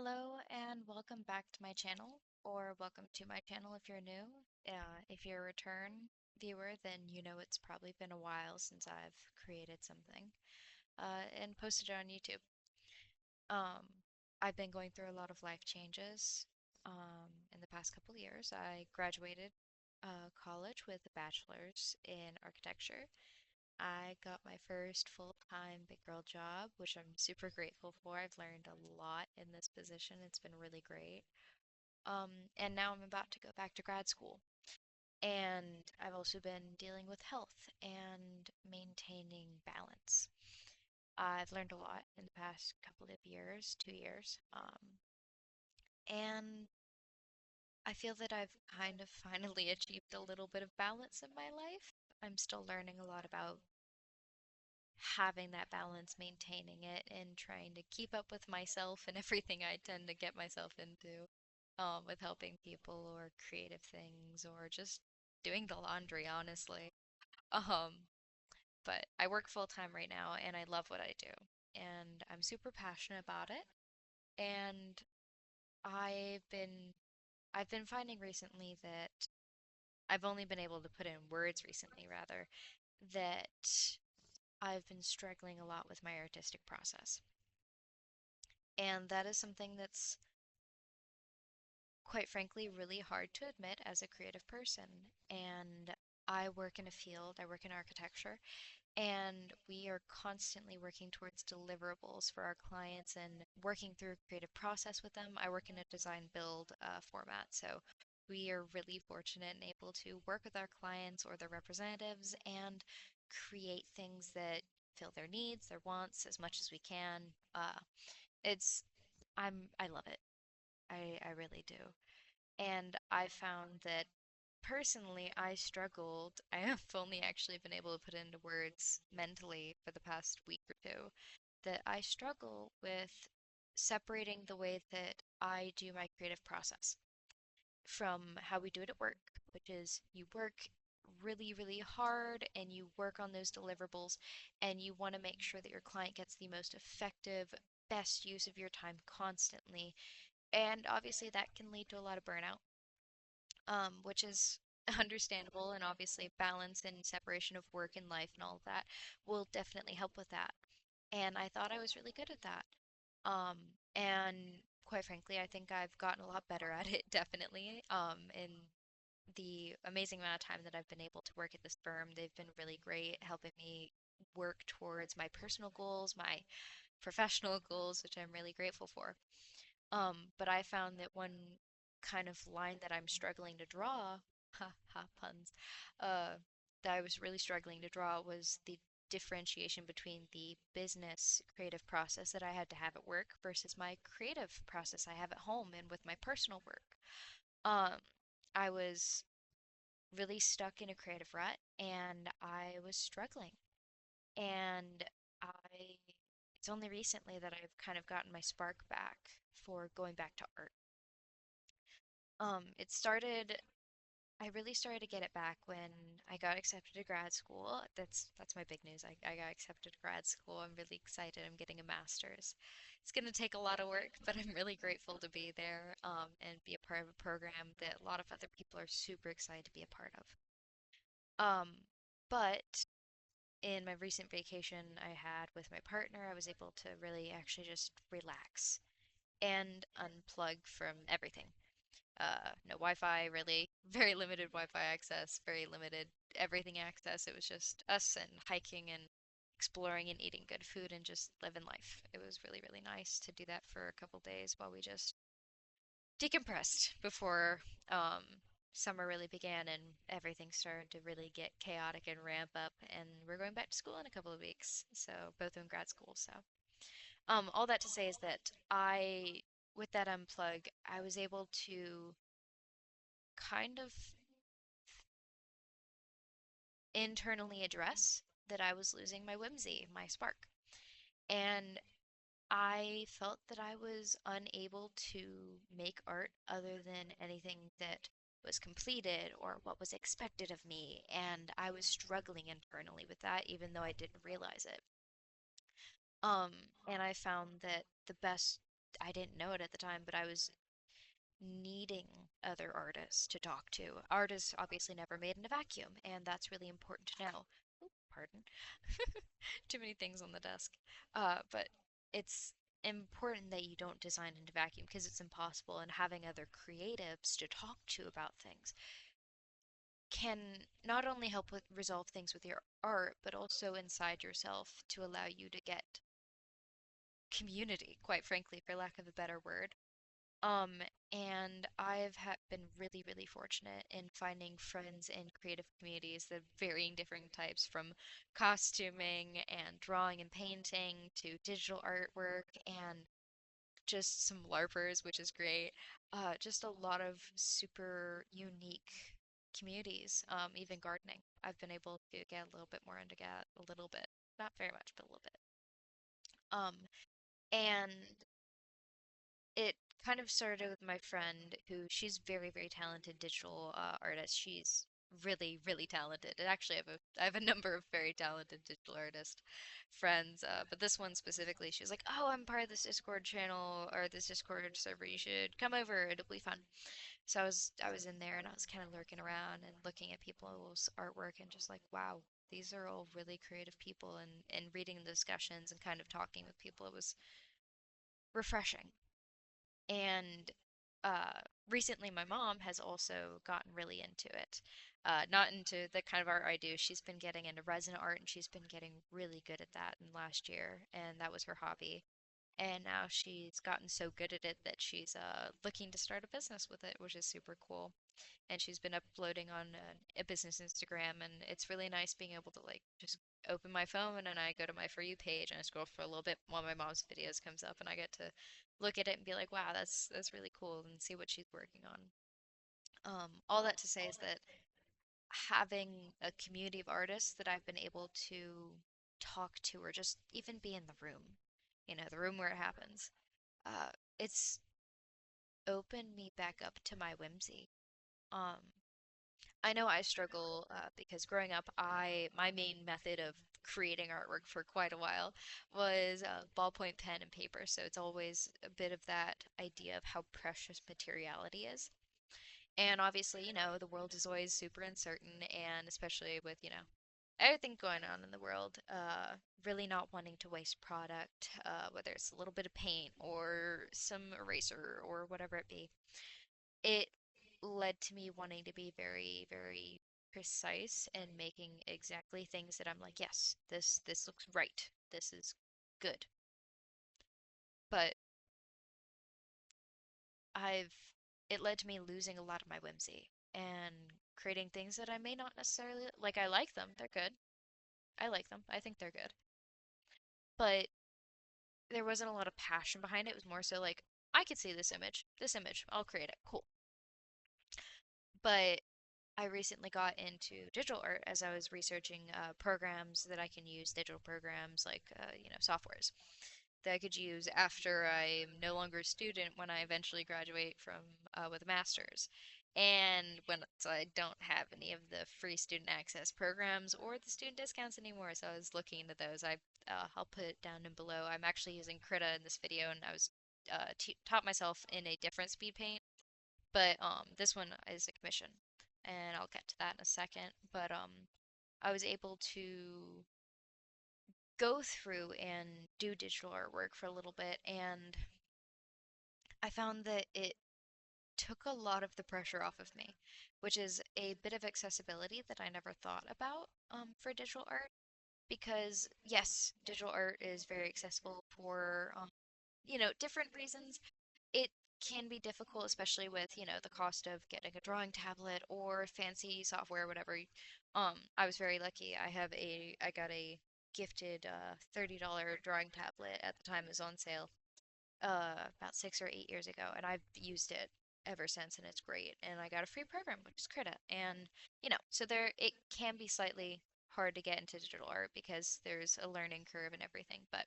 Hello and welcome back to my channel, or welcome to my channel if you're new. If you're a return viewer, then you know it's probably been a while since I've created something and posted it on YouTube. Um, I've been going through a lot of life changes in the past couple years. I graduated college with a bachelor's in architecture. I got my first full-time big girl job, which I'm super grateful for. I've learned a lot in this position. It's been really great. And now I'm about to go back to grad school. And I've also been dealing with health and maintaining balance. I've learned a lot in the past couple of years, 2 years. And I feel that I've kind of finally achieved a little bit of balance in my life. I'm still learning a lot about having that balance, maintaining it, and trying to keep up with myself and everything I tend to get myself into, with helping people or creative things or just doing the laundry, honestly. Um, but I work full time right now and I love what I do. And I'm super passionate about it. And I've been I've been finding recently that I've only been able to put in words recently, rather, that I've been struggling a lot with my artistic process. And that is something that's, quite frankly, really hard to admit as a creative person. And I work in architecture, and we are constantly working towards deliverables for our clients and working through a creative process with them. I work in a design build format, so we are really fortunate and able to work with our clients or their representatives and create things that fill their needs, their wants as much as we can. It's I love it. I really do. And I found that personally I struggled. I have only actually been able to put into words mentally for the past week or two that I struggle with separating the way that I do my creative process from how we do it at work, which is you work really, really hard and you work on those deliverables and you want to make sure that your client gets the most effective, best use of your time constantly. And obviously, that can lead to a lot of burnout, which is understandable. And obviously, balance and separation of work and life and all of that will definitely help with that. And I thought I was really good at that. Um, and quite frankly, I think I've gotten a lot better at it, definitely. In the amazing amount of time that I've been able to work at this firm, they've been really great helping me work towards my personal goals, my professional goals, which I'm really grateful for. But I found that one kind of line that I'm struggling to draw, ha ha puns, uh, that I was really struggling to draw was the differentiation between the business creative process that I had to have at work versus my creative process I have at home and with my personal work. Um, I was really stuck in a creative rut and I was struggling. And I, it's only recently that I've kind of gotten my spark back for going back to art. It started, I really started to get it back when I got accepted to grad school. That's my big news. I got accepted to grad school. I'm really excited. I'm getting a master's. It's going to take a lot of work, but I'm really grateful to be there and be a part of a program that a lot of other people are super excited to be a part of. Um, but in my recent vacation I had with my partner, I was able to really actually just relax and unplug from everything. No Wi-Fi, really. Very limited Wi-Fi access, very limited everything access. It was just us and hiking and exploring and eating good food and just living life. It was really, really nice to do that for a couple days while we just decompressed before um, summer really began and everything started to really get chaotic and ramp up. And we're going back to school in a couple of weeks, so both in grad school. So, all that to say is that with that unplug, I was able to kind of internally address that I was losing my whimsy, my spark. And I felt that I was unable to make art other than anything that was completed or what was expected of me. And I was struggling internally with that, even though I didn't realize it. Um, and I found that the best I didn't know it at the time, but I was needing other artists to talk to. Artists obviously never made in a vacuum, and that's really important to know. Ooh, pardon. Too many things on the desk. But it's important that you don't design in a vacuum because it's impossible, and having other creatives to talk to about things can not only help with resolve things with your art, but also inside yourself to allow you to get community, quite frankly, for lack of a better word. Um, and I've been really, really fortunate in finding friends in creative communities that varying different types, from costuming and drawing and painting to digital artwork and just some LARPers, which is great. Just a lot of super unique communities, even gardening. I've been able to get a little bit more into that, a little bit, not very much, but a little bit. And it kind of started with my friend who she's very, very talented digital artist. She's really, really talented. And actually, I have a number of very talented digital artist friends, but this one specifically, she was like, "Oh, I'm part of this Discord channel or this Discord server. You should come over. It'll be fun." So I was in there and I was kind of lurking around and looking at people's artwork and just like, wow, these are all really creative people. And reading the discussions and kind of talking with people, it was refreshing. And uh, recently, my mom has also gotten really into it. Not into the kind of art I do. She's been getting into resin art and she's been getting really good at that in last year, and that was her hobby. And now she's gotten so good at it that she's looking to start a business with it, which is super cool. And she's been uploading on a business Instagram, and it's really nice being able to like just open my phone and then I go to my For You page and I scroll for a little bit while my mom's videos comes up, and I get to look at it and be like, wow, that's really cool, and see what she's working on. All that to say is that having a community of artists that I've been able to talk to or just even be in the room, the room where it happens, uh, it's opened me back up to my whimsy. Um, I know I struggle because growing up, my main method of creating artwork for quite a while was ballpoint pen and paper. So it's always a bit of that idea of how precious materiality is. And obviously, the world is always super uncertain, and especially with, everything going on in the world, really not wanting to waste product, whether it's a little bit of paint or some eraser or whatever it be. It led to me wanting to be very, very precise and making exactly things that I'm like, yes, this looks right. This is good. But I've it led to me losing a lot of my whimsy and creating things that I may not necessarily like. I like them. They're good. I like them. I think they're good. But there wasn't a lot of passion behind it. It was more so like, I could see this image. This image, I'll create it. Cool. But I recently got into digital art as I was researching programs that I can use, digital programs like, softwares that I could use after I'm no longer a student when I eventually graduate from with a master's. And when so I don't have any of the free student access programs or the student discounts anymore, so I was looking into those. I'll put it down in below. I'm actually using Krita in this video, and I was taught myself in a different speed paint, but this one is a commission, and I'll get to that in a second. But I was able to go through and do digital artwork for a little bit, and I found that it took a lot of the pressure off of me, which is a bit of accessibility that I never thought about for digital art. Because yes, digital art is very accessible for different reasons. It can be difficult, especially with, the cost of getting a drawing tablet or fancy software, whatever. I was very lucky. I got a gifted $30 drawing tablet at the time it was on sale, about 6 or 8 years ago, and I've used it ever since, and it's great. And I got a free program, which is Krita, and so there it can be slightly hard to get into digital art because there's a learning curve and everything, but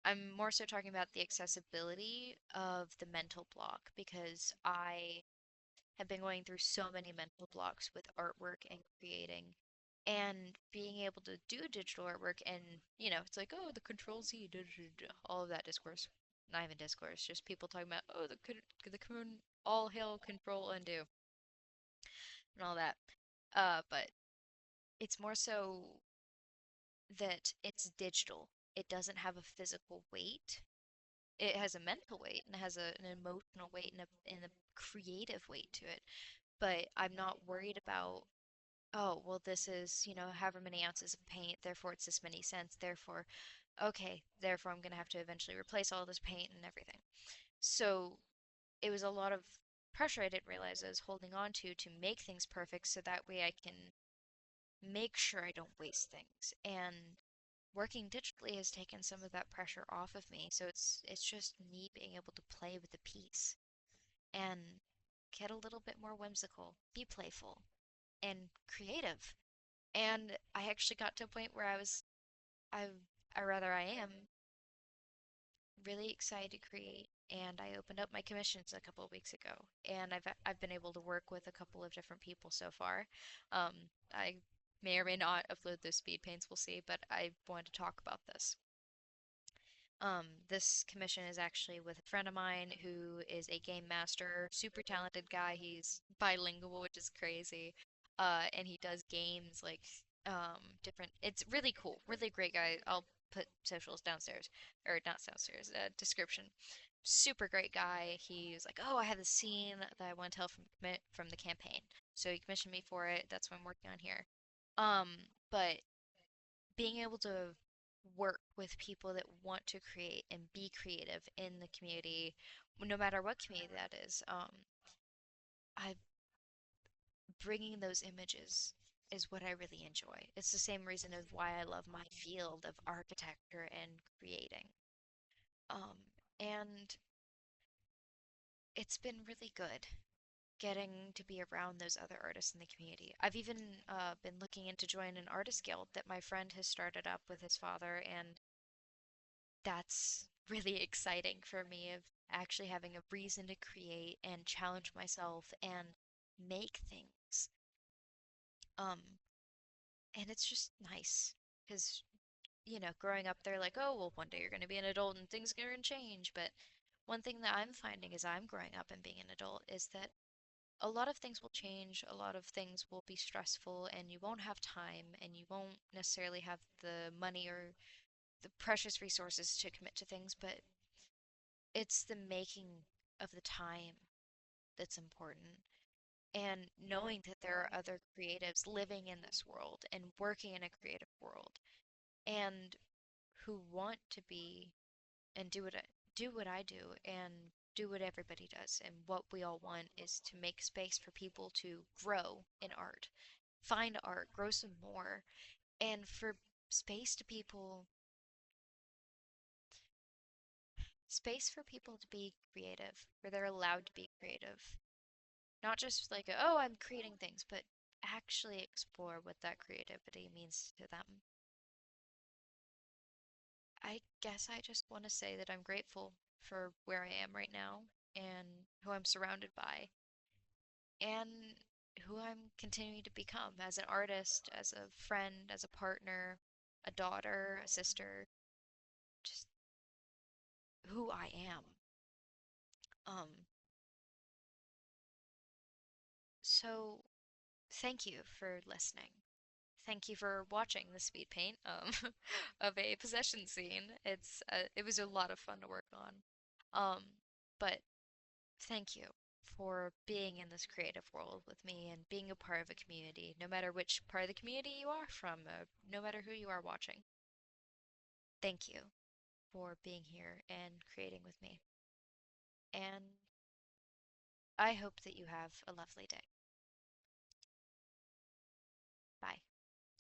I'm more so talking about the accessibility of the mental block because I have been going through so many mental blocks with artwork and creating and being able to do digital artwork and it's like, oh, the control Z, all of that discourse. not even discourse, just people talking about, oh, the all hail control undo and all that. But it's more so that it's digital. It doesn't have a physical weight. It has a mental weight and it has an emotional weight and a creative weight to it. But I'm not worried about, oh, well, this is, however many ounces of paint, therefore it's this many cents, therefore, okay, therefore I'm going to have to eventually replace all this paint and everything. So it was a lot of pressure I didn't realize I was holding on to make things perfect so that way I can make sure I don't waste things. And working digitally has taken some of that pressure off of me. So it's just me being able to play with the piece and get a little bit more whimsical, be playful and creative. And I actually got to a point where I, I am really excited to create. And I opened up my commissions a couple of weeks ago, and I've been able to work with a couple of different people so far. Um, I may or may not upload those speed paints, we'll see, but I wanted to talk about this. This commission is actually with a friend of mine who is a game master, super talented guy. He's bilingual, which is crazy. And he does games like different. It's really cool, really great guy. I'll put socials downstairs, or not downstairs, description. Super great guy. He was like, "Oh, I have this scene that I want to tell from the campaign." So he commissioned me for it. That's what I'm working on here. Um, but being able to work with people that want to create and be creative in the community, no matter what community that is, I bringing those images is what I really enjoy. It's the same reason of why I love my field of architecture and creating. Um, and it's been really good getting to be around those other artists in the community. I've even been looking into joining an artist guild that my friend has started up with his father, and that's really exciting for me of actually having a reason to create and challenge myself and make things. Um, and it's just nice because, growing up, they're like, oh, well, one day you're going to be an adult and things are going to change. But one thing that I'm finding as I'm growing up and being an adult is that a lot of things will change, a lot of things will be stressful, and you won't have time, and you won't necessarily have the money or the precious resources to commit to things, but it's the making of the time that's important. And knowing that there are other creatives living in this world and working in a creative world and who want to be and do what I do and do what everybody does. And what we all want is to make space for people to grow in art, find art, grow some more, and for space to people space for people to be creative, where they're allowed to be creative. Not just like, oh, I'm creating things, but actually explore what that creativity means to them. I guess I just want to say that I'm grateful for where I am right now and who I'm surrounded by and who I'm continuing to become as an artist, as a friend, as a partner, a daughter, a sister, just who I am. Um, so thank you for listening. Thank you for watching the speed paint of a possession scene. It was a lot of fun to work on. Um, but thank you for being in this creative world with me and being a part of a community, no matter which part of the community you are from, no matter who you are watching. Thank you for being here and creating with me. And I hope that you have a lovely day.